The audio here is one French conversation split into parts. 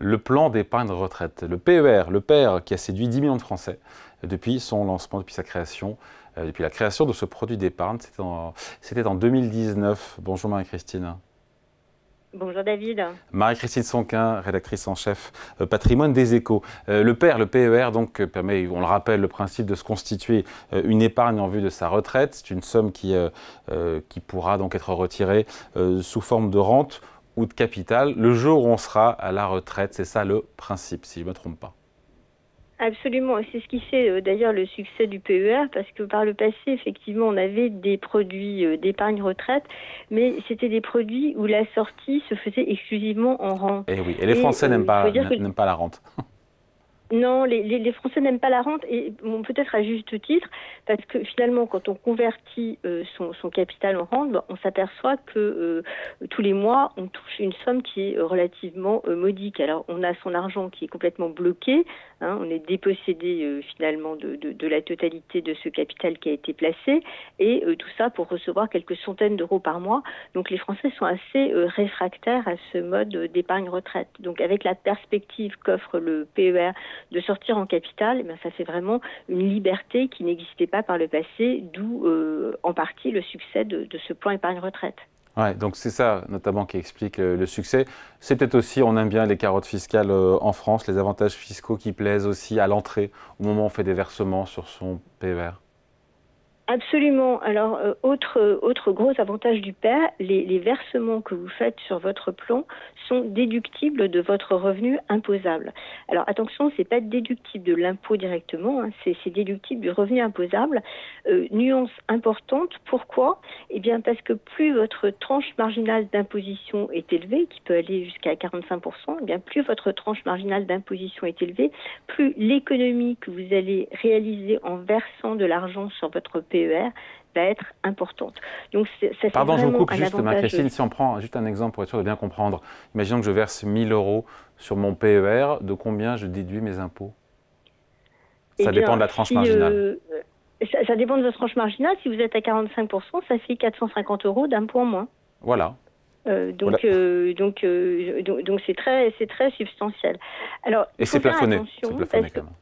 le plan d'épargne retraite, le PER, le PER qui a séduit 10 millions de Français depuis son lancement, depuis sa création, depuis la création de ce produit d'épargne. C'était en 2019. Bonjour Marie-Christine. Bonjour David. Marie-Christine Sonquin, rédactrice en chef patrimoine des Échos. Le PER, le PER, donc, permet, on le rappelle, le principe de se constituer une épargne en vue de sa retraite. C'est une somme qui pourra donc être retirée sous forme de rente ou de capital le jour où on sera à la retraite. C'est ça le principe, si je ne me trompe pas. Absolument, et c'est ce qui fait d'ailleurs le succès du PER, parce que par le passé, effectivement, on avait des produits d'épargne retraite, mais c'était des produits où la sortie se faisait exclusivement en rente. Et oui, et les Français n'aiment pas la rente. Non, les Français n'aiment pas la rente, et bon, peut-être à juste titre, parce que finalement, quand on convertit son capital en rente, on s'aperçoit que tous les mois, on touche une somme qui est relativement modique. Alors, on a son argent qui est complètement bloqué, hein, on est dépossédé finalement de la totalité de ce capital qui a été placé, et tout ça pour recevoir quelques centaines d'euros par mois. Donc, les Français sont assez réfractaires à ce mode d'épargne retraite. Donc, avec la perspective qu'offre le PER, de sortir en capital, ça fait vraiment une liberté qui n'existait pas par le passé, d'où en partie le succès de ce plan épargne retraite. Ouais, donc c'est ça notamment qui explique le succès. C'est peut-être aussi, on aime bien les carottes fiscales en France, les avantages fiscaux qui plaisent aussi à l'entrée, au moment où on fait des versements sur son PER. Absolument. Alors, autre gros avantage du PER, les versements que vous faites sur votre plan sont déductibles de votre revenu imposable. Alors, attention, c'est pas déductible de l'impôt directement, hein, c'est déductible du revenu imposable. Nuance importante, pourquoi? Eh bien, parce que plus votre tranche marginale d'imposition est élevée, qui peut aller jusqu'à 45%, eh bien, plus votre tranche marginale d'imposition est élevée, plus l'économie que vous allez réaliser en versant de l'argent sur votre PER va être importante. Donc, ça Pardon, je vous coupe juste, Marie-Christine, si on prend juste un exemple pour être sûr de bien comprendre. Imaginons que je verse 1 000 € sur mon PER, de combien je déduis mes impôts? Ça dépend de la tranche marginale. Ça dépend de votre tranche marginale. Si vous êtes à 45%, ça fait 450 € d'impôt en moins. Voilà. Donc c'est très substantiel. Alors, et c'est plafonné. C'est plafonné quand même.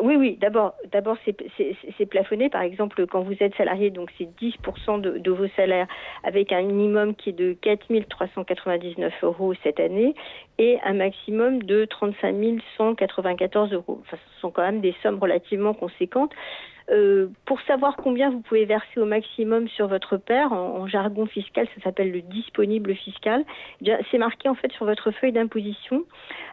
Oui. D'abord, c'est plafonné. Par exemple, quand vous êtes salarié, donc c'est 10% de vos salaires, avec un minimum qui est de 4 399 € cette année et un maximum de 35 194 €. Enfin, ce sont quand même des sommes relativement conséquentes. Pour savoir combien vous pouvez verser au maximum sur votre PER, en jargon fiscal, ça s'appelle le disponible fiscal. C'est marqué en fait sur votre feuille d'imposition.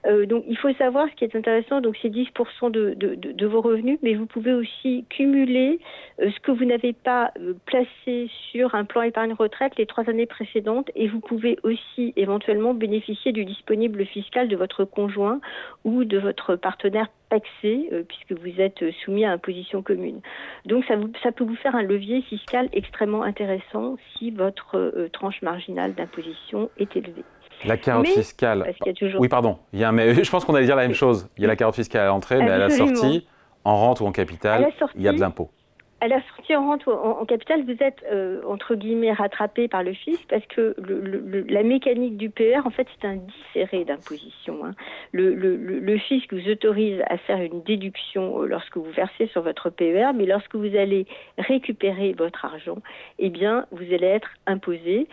Donc il faut savoir, ce qui est intéressant, donc c'est 10% de vos revenus, mais vous pouvez aussi cumuler ce que vous n'avez pas placé sur un plan épargne retraite les 3 années précédentes, et vous pouvez aussi éventuellement bénéficier du disponible fiscal de votre conjoint ou de votre partenaire taxé, puisque vous êtes soumis à imposition commune. Donc ça peut vous faire un levier fiscal extrêmement intéressant si votre tranche marginale d'imposition est élevée. La carotte fiscale. Oui, pardon. Mais je pense qu'on allait dire la même chose. Il y a la carotte fiscale à l'entrée, mais à la sortie, en rente ou en capital, il y a de l'impôt. À la sortie en rente ou en capital, vous êtes, entre guillemets, rattrapé par le fisc, parce que la mécanique du PER, en fait, c'est un différé d'imposition. Hein. Le fisc vous autorise à faire une déduction lorsque vous versez sur votre PER, mais lorsque vous allez récupérer votre argent, eh bien, vous allez être imposé.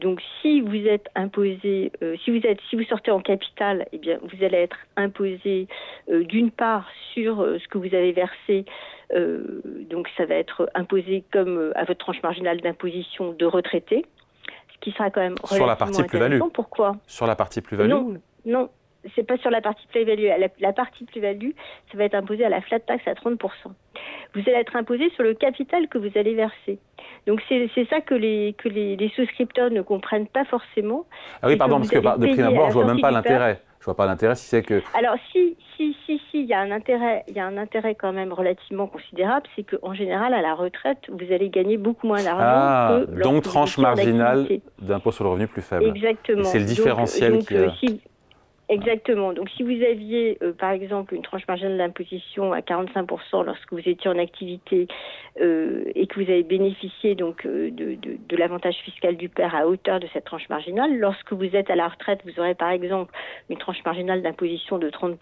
Donc, si vous êtes imposé, si vous sortez en capital, eh bien, vous allez être imposé d'une part sur ce que vous avez versé. Donc ça va être imposé comme à votre tranche marginale d'imposition de retraité, ce qui sera quand même relativement sur la partie plus-value. Pourquoi? Sur la partie plus-value? Non, c'est pas sur la partie plus-value. La partie plus-value, ça va être imposé à la flat tax à 30%. Vous allez être imposé sur le capital que vous allez verser. Donc c'est ça que les souscripteurs ne comprennent pas forcément. Ah oui, pardon, parce que de prime abord, je vois même pas l'intérêt. Je vois pas l'intérêt si c'est que... Alors si, il y a un intérêt quand même relativement considérable, c'est qu'en général, à la retraite, vous allez gagner beaucoup moins d'argent que donc tranche marginale d'impôt sur le revenu plus faible. Exactement. C'est le différentiel qui... Exactement. Donc, si vous aviez, par exemple, une tranche marginale d'imposition à 45% lorsque vous étiez en activité et que vous avez bénéficié donc de l'avantage fiscal du père à hauteur de cette tranche marginale, lorsque vous êtes à la retraite, vous aurez par exemple une tranche marginale d'imposition de 30%.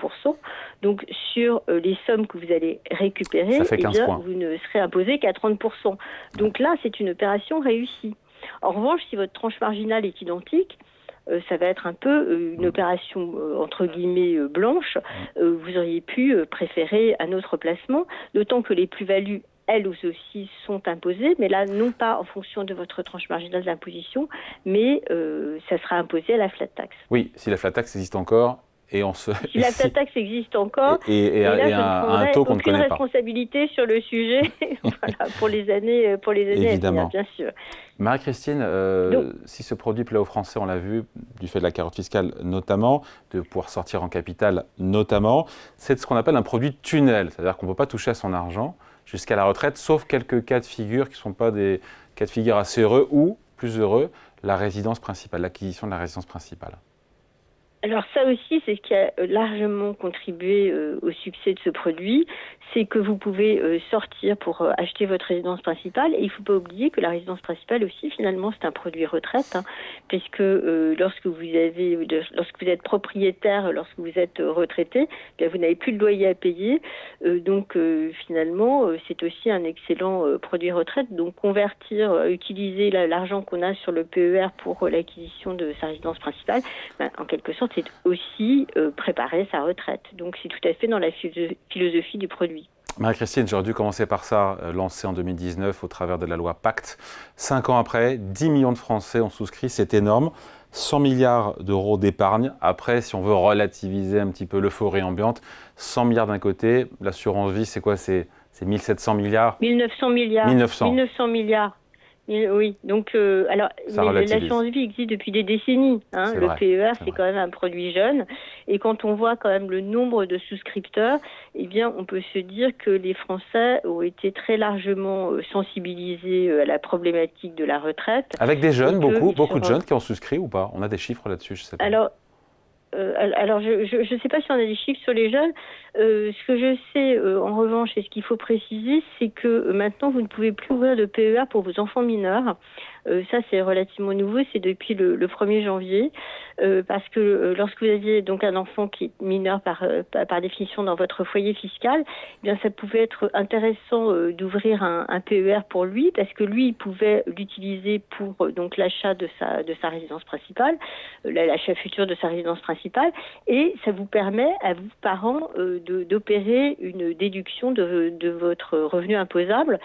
Donc, sur les sommes que vous allez récupérer, ça fait 15 points. Vous ne serez imposé qu'à 30%. Donc là, c'est une opération réussie. En revanche, si votre tranche marginale est identique, ça va être un peu une opération entre guillemets blanche. Vous auriez pu préférer un autre placement, d'autant que les plus-values, elles aussi, sont imposées, mais là, non pas en fonction de votre tranche marginale d'imposition, mais ça sera imposé à la flat tax. Oui, si la flat tax existe encore. Et on se... Si la flat tax existe encore, et là, je un ne taux qu'on ne aucune connaît pas. responsabilité sur le sujet voilà, pour les années à venir, bien sûr. Marie-Christine, si ce produit plaît aux Français, on l'a vu, du fait de la carotte fiscale notamment, de pouvoir sortir en capital notamment, c'est ce qu'on appelle un produit tunnel, c'est-à-dire qu'on ne peut pas toucher à son argent jusqu'à la retraite, sauf quelques cas de figure qui ne sont pas des cas de figure assez heureux ou, plus heureux, la résidence principale, l'acquisition de la résidence principale. Alors ça aussi, c'est ce qui a largement contribué au succès de ce produit, c'est que vous pouvez sortir pour acheter votre résidence principale. Et il ne faut pas oublier que la résidence principale aussi, finalement, c'est un produit retraite, puisque lorsque vous êtes propriétaire, lorsque vous êtes retraité, bien, vous n'avez plus de loyer à payer. Donc finalement, c'est aussi un excellent produit retraite. Donc convertir, utiliser l'argent qu'on a sur le PER pour l'acquisition de sa résidence principale, ben, en quelque sorte, c'est aussi préparer sa retraite. Donc c'est tout à fait dans la philosophie du produit. Marie-Christine, j'aurais dû commencer par ça, lancé en 2019 au travers de la loi Pacte. 5 ans après, 10 millions de Français ont souscrit, c'est énorme. 100 milliards d'euros d'épargne. Après, si on veut relativiser un petit peu l'euphorie ambiante, 100 milliards d'un côté, l'assurance vie, c'est quoi? C'est 1700 milliards 1900 milliards. 1900 milliards. Oui, donc alors l'assurance vie existe depuis des décennies. Le PER, c'est quand même un produit jeune. Et quand on voit quand même le nombre de souscripteurs, eh bien, on peut se dire que les Français ont été très largement sensibilisés à la problématique de la retraite. Avec des jeunes, beaucoup de jeunes qui ont souscrit ou pas? On a des chiffres là-dessus, je sais pas. Alors, je ne sais pas si on a des chiffres sur les jeunes. Ce que je sais, en revanche, et ce qu'il faut préciser, c'est que maintenant, vous ne pouvez plus ouvrir de PER pour vos enfants mineurs. Ça, c'est relativement nouveau, c'est depuis le 1er janvier, parce que lorsque vous aviez donc un enfant qui est mineur par définition dans votre foyer fiscal, eh bien, ça pouvait être intéressant d'ouvrir un PER pour lui, parce que lui, il pouvait l'utiliser pour donc l'achat de sa résidence principale, l'achat futur de sa résidence principale, et ça vous permet à vous, parents, d'opérer une déduction de votre revenu imposable.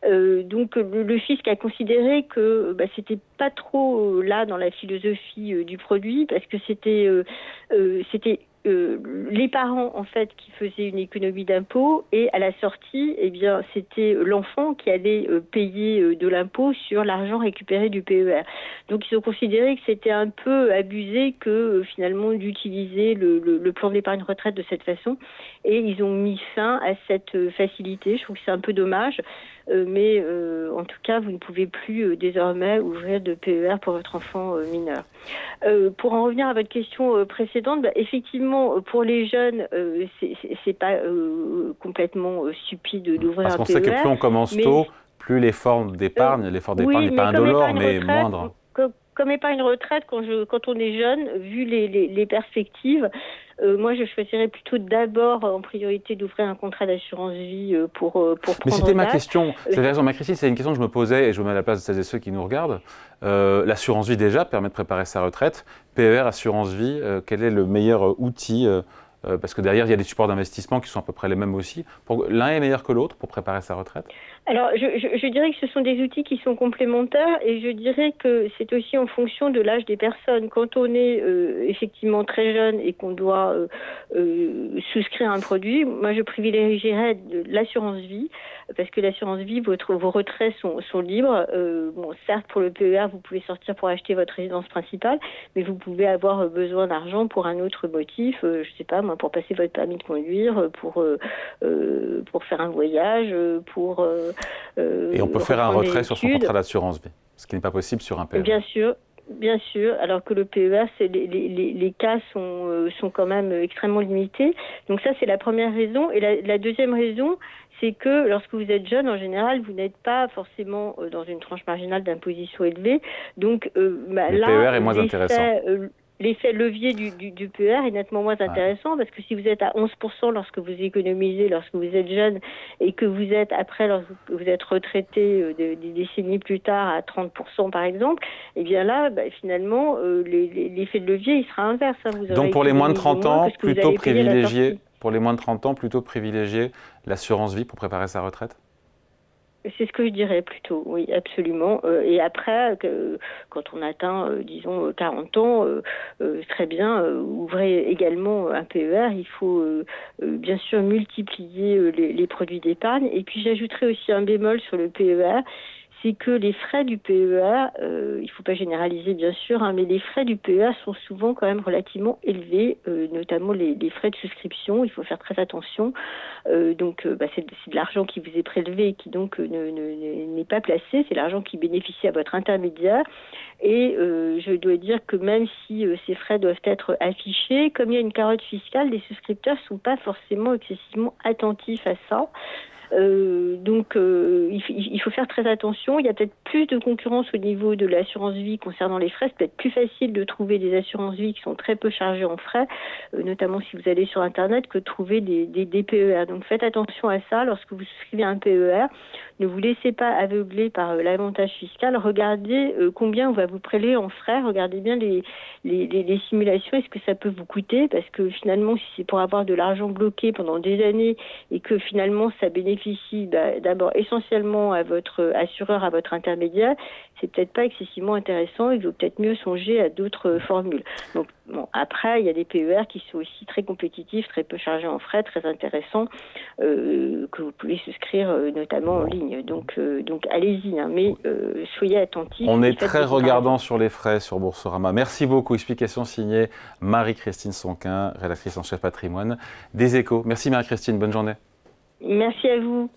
Donc le fisc a considéré que c'était pas trop là dans la philosophie du produit, parce que c'était les parents en fait qui faisaient une économie d'impôt, et à la sortie, eh bien, c'était l'enfant qui allait payer de l'impôt sur l'argent récupéré du PER. Donc ils ont considéré que c'était un peu abusé que finalement d'utiliser le plan d'épargne retraite de cette façon, et ils ont mis fin à cette facilité. Je trouve que c'est un peu dommage. Mais en tout cas, vous ne pouvez plus désormais ouvrir de PER pour votre enfant mineur. Pour en revenir à votre question précédente, effectivement, pour les jeunes, c'est pas complètement stupide d'ouvrir un PER. Parce qu'on sait que plus on commence tôt, plus l'effort d'épargne n'est pas indolore, mais moindre. Comme épargne retraite, quand on est jeune, vu les perspectives, moi je choisirais plutôt d'abord en priorité d'ouvrir un contrat d'assurance vie pour prendre. Mais c'était ma question. C'est raison, Marie-Christine, c'est une question que je me posais et je me mets à la place de celles et ceux qui nous regardent. L'assurance vie déjà permet de préparer sa retraite. PER, assurance vie, quel est le meilleur outil parce que derrière, il y a des supports d'investissement qui sont à peu près les mêmes aussi. L'un est meilleur que l'autre pour préparer sa retraite? Alors, je dirais que ce sont des outils qui sont complémentaires, et je dirais que c'est aussi en fonction de l'âge des personnes. Quand on est effectivement très jeune et qu'on doit souscrire un produit, moi je privilégierais l'assurance vie, parce que l'assurance vie, vos retraits sont libres. Certes, pour le PER, vous pouvez sortir pour acheter votre résidence principale, mais vous pouvez avoir besoin d'argent pour un autre motif, je sais pas moi, pour passer votre permis de conduire, pour faire un voyage, et on peut faire un retrait sur son contrat d'assurance vie, ce qui n'est pas possible sur un PER. Bien sûr. Bien sûr, alors que le PER, les cas sont quand même extrêmement limités. Donc ça, c'est la première raison. Et la deuxième raison, c'est que lorsque vous êtes jeune, en général, vous n'êtes pas forcément dans une tranche marginale d'imposition élevée. Donc le PER est moins intéressant. L'effet levier du PER est nettement moins intéressant parce que si vous êtes à 11% lorsque vous économisez, lorsque vous êtes jeune, et que vous êtes après, lorsque vous êtes retraité des décennies plus tard à 30% par exemple, et bien là, finalement, l'effet de levier, il sera inverse. Hein. Donc pour les moins de 30 ans, plutôt privilégier, pour les moins de 30 ans, plutôt privilégier l'assurance vie pour préparer sa retraite? C'est ce que je dirais plutôt, oui, absolument. Et après, quand on atteint, disons, 40 ans, très bien, ouvrez également un PER. Il faut bien sûr multiplier les produits d'épargne. Et puis j'ajouterais aussi un bémol sur le PER, c'est que les frais du PER, il ne faut pas généraliser bien sûr, hein, mais les frais du PER sont souvent quand même relativement élevés, notamment les frais de souscription, il faut faire très attention. C'est de l'argent qui vous est prélevé et qui donc n'est pas placé, c'est l'argent qui bénéficie à votre intermédiaire. Et je dois dire que même si ces frais doivent être affichés, comme il y a une carotte fiscale, les souscripteurs ne sont pas forcément excessivement attentifs à ça. Il faut faire très attention. Il y a peut-être plus de concurrence au niveau de l'assurance vie concernant les frais. C'est peut-être plus facile de trouver des assurances vie qui sont très peu chargées en frais, notamment si vous allez sur Internet, que de trouver des PER. Donc faites attention à ça lorsque vous souscrivez un PER. Ne vous laissez pas aveugler par l'avantage fiscal. Regardez combien on va vous prélever en frais. Regardez bien les simulations. Est-ce que ça peut vous coûter? Parce que finalement, si c'est pour avoir de l'argent bloqué pendant des années et que finalement ça bénéficie d'abord essentiellement à votre assureur, à votre intermédiaire, c'est peut-être pas excessivement intéressant. Il vaut peut-être mieux songer à d'autres formules. Donc après, il y a des PER qui sont aussi très compétitifs, très peu chargés en frais, très intéressants, que vous pouvez souscrire notamment en ligne. Donc allez-y, hein, mais soyez attentifs. On est très regardant sur les frais sur Boursorama. Merci beaucoup. Explication signée Marie-Christine Sonquin, rédactrice en chef patrimoine des Échos. Merci Marie-Christine, bonne journée. Merci à vous.